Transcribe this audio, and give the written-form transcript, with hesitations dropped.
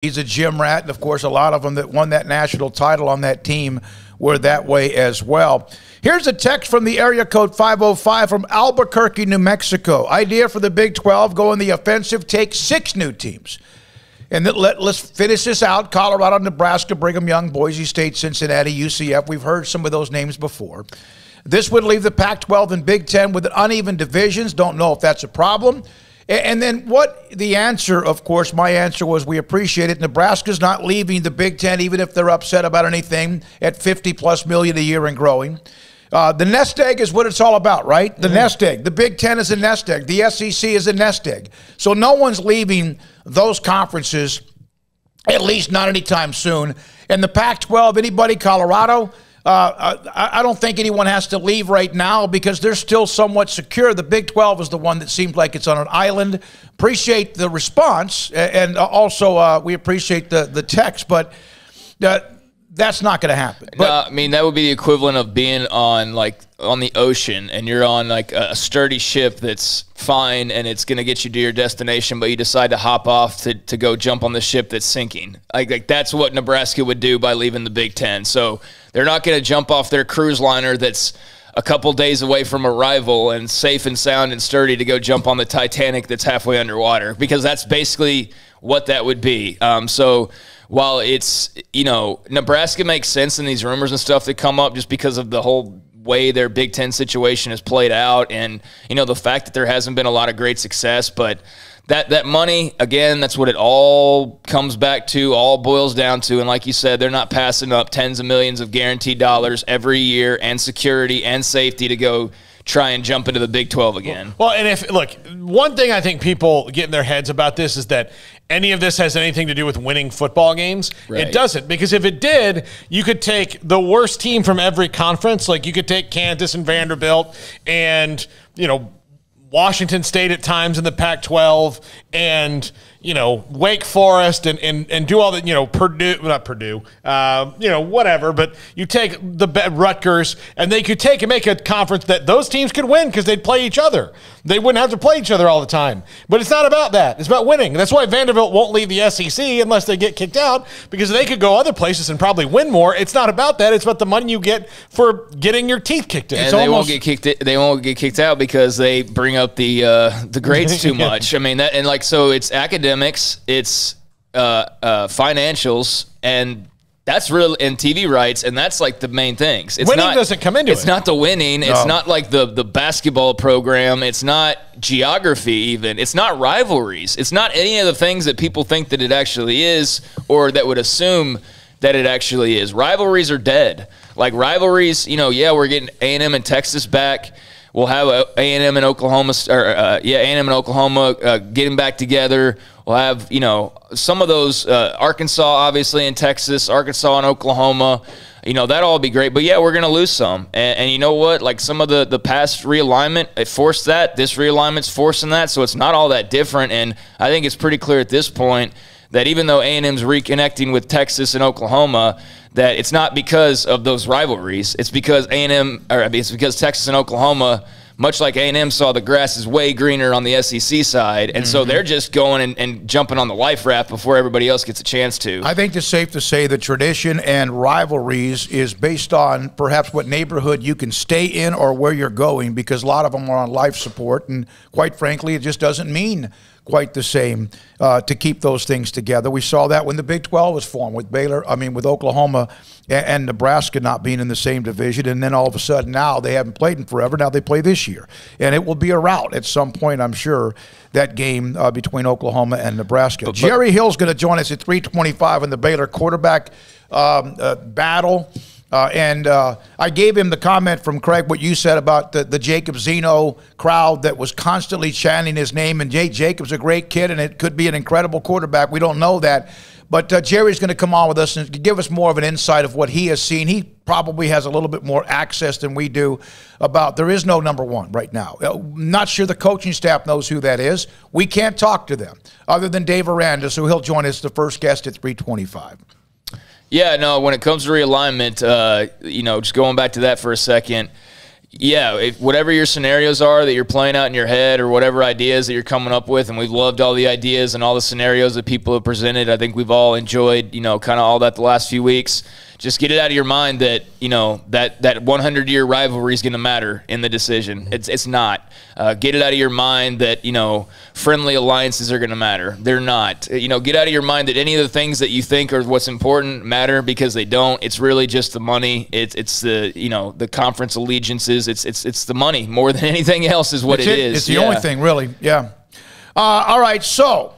He's a gym rat, and of course, a lot of them that won that national title on that team were that way as well. Here's a text from the area code 505 from Albuquerque, New Mexico. Idea for the Big 12, go in the offensive, take 6 new teams. And let's finish this out. Colorado, Nebraska, Brigham Young, Boise State, Cincinnati, UCF. We've heard some of those names before. This would leave the Pac-12 and Big 10 with uneven divisions. Don't know if that's a problem. And then what the answer, of course, my answer was we appreciate it. Nebraska's not leaving the Big Ten, even if they're upset about anything, at $50+ million a year and growing. The nest egg is what it's all about, right? The nest egg. The Big Ten is a nest egg. The SEC is a nest egg. So no one's leaving those conferences, at least not anytime soon. And the Pac-12, anybody, Colorado, I don't think anyone has to leave right now because they're still somewhat secure. The Big 12 is the one that seems like it's on an island. Appreciate the response, and also we appreciate the text, but that's not going to happen. But, no, I mean, that would be the equivalent of being on the ocean, and you're on like a sturdy ship that's fine and it's going to get you to your destination, but you decide to hop off to go jump on the ship that's sinking. Like that's what Nebraska would do by leaving the Big Ten. So they're not going to jump off their cruise liner that's a couple days away from arrival and safe and sound and sturdy to go jump on the Titanic that's halfway underwater, because that's basically what that would be. So while it's, Nebraska makes sense in these rumors and stuff that come up just because of the whole way their Big Ten situation has played out and, the fact that there hasn't been a lot of great success. But that money, again, that's what it all comes back to, all boils down to. And like you said, they're not passing up tens of millions of guaranteed dollars every year and security and safety to go try and jump into the Big 12 again. Well, and look, one thing I think people get in their heads about this is that any of this has anything to do with winning football games. Right. It doesn't, because if it did, you could take the worst team from every conference. Like you could take Kansas and Vanderbilt and, Washington State at times in the Pac-12 and, Wake Forest and do all that, Purdue, whatever. But you take the Rutgers, and they could take and make a conference that those teams could win because they'd play each other. They wouldn't have to play each other all the time. But it's not about that. It's about winning. That's why Vanderbilt won't leave the SEC unless they get kicked out, because they could go other places and probably win more. It's not about that. It's about the money you get for getting your teeth kicked in. And they won't get kicked. They won't get kicked out because they bring up the grades too much. I mean so it's academics, it's financials, and that's real, and TV rights, and that's like the main things. Winning doesn't come into it. It's not the winning. No. It's not like the basketball program. It's not geography even. It's not rivalries. It's not any of the things that people think that it actually is, or that would assume that it actually is. Rivalries are dead. Like rivalries, we're getting A&M and Texas back. We'll have A&M and Oklahoma, A&M and Oklahoma getting back together. We'll have, some of those, Arkansas, obviously, in Texas, Arkansas and Oklahoma. That'll all be great. But, yeah, we're going to lose some. And you know what? Like some of the past realignment, it forced that. This realignment's forcing that. So it's not all that different. And I think it's pretty clear at this point that even though A&M's reconnecting with Texas and Oklahoma, that it's not because of those rivalries. It's because it's because Texas and Oklahoma, much like A&M, saw the grass is way greener on the SEC side, and so they're just going and jumping on the life raft before everybody else gets a chance to. I think it's safe to say that tradition and rivalries is based on perhaps what neighborhood you can stay in or where you're going, because a lot of them are on life support, and quite frankly, it just doesn't mean quite the same to keep those things together. We saw that when the Big 12 was formed with with Oklahoma and Nebraska not being in the same division, and then all of a sudden now they haven't played in forever. Now they play this year, and it will be a rout at some point, I'm sure, that game between Oklahoma and Nebraska. Jerry Hill's going to join us at 3:25 in the Baylor quarterback battle. I gave him the comment from Craig, what you said about the Jacob Zeno crowd that was constantly chanting his name. And Jacob's a great kid, and it could be an incredible quarterback. We don't know that. But Jerry's going to come on with us and give us more of an insight of what he has seen. He probably has a little bit more access than we do about there is no number one right now. Not sure the coaching staff knows who that is. We can't talk to them other than Dave Aranda, so he'll join us, the first guest at 3:25. Yeah, no, when it comes to realignment, just going back to that for a second, Yeah, whatever your scenarios are that you're playing out in your head or whatever ideas that you're coming up with, and we've loved all the ideas and all the scenarios that people have presented. I think we've all enjoyed, kind of all that the last few weeks. Just get it out of your mind that, that 100-year rivalry is going to matter in the decision. It's not. Get it out of your mind that, friendly alliances are going to matter. They're not. Get out of your mind that any of the things that you think are what's important matter, because they don't. It's really just the money. It's the, the conference allegiances. It's the money more than anything else is what it is. It's the only thing, really. Yeah. All right, so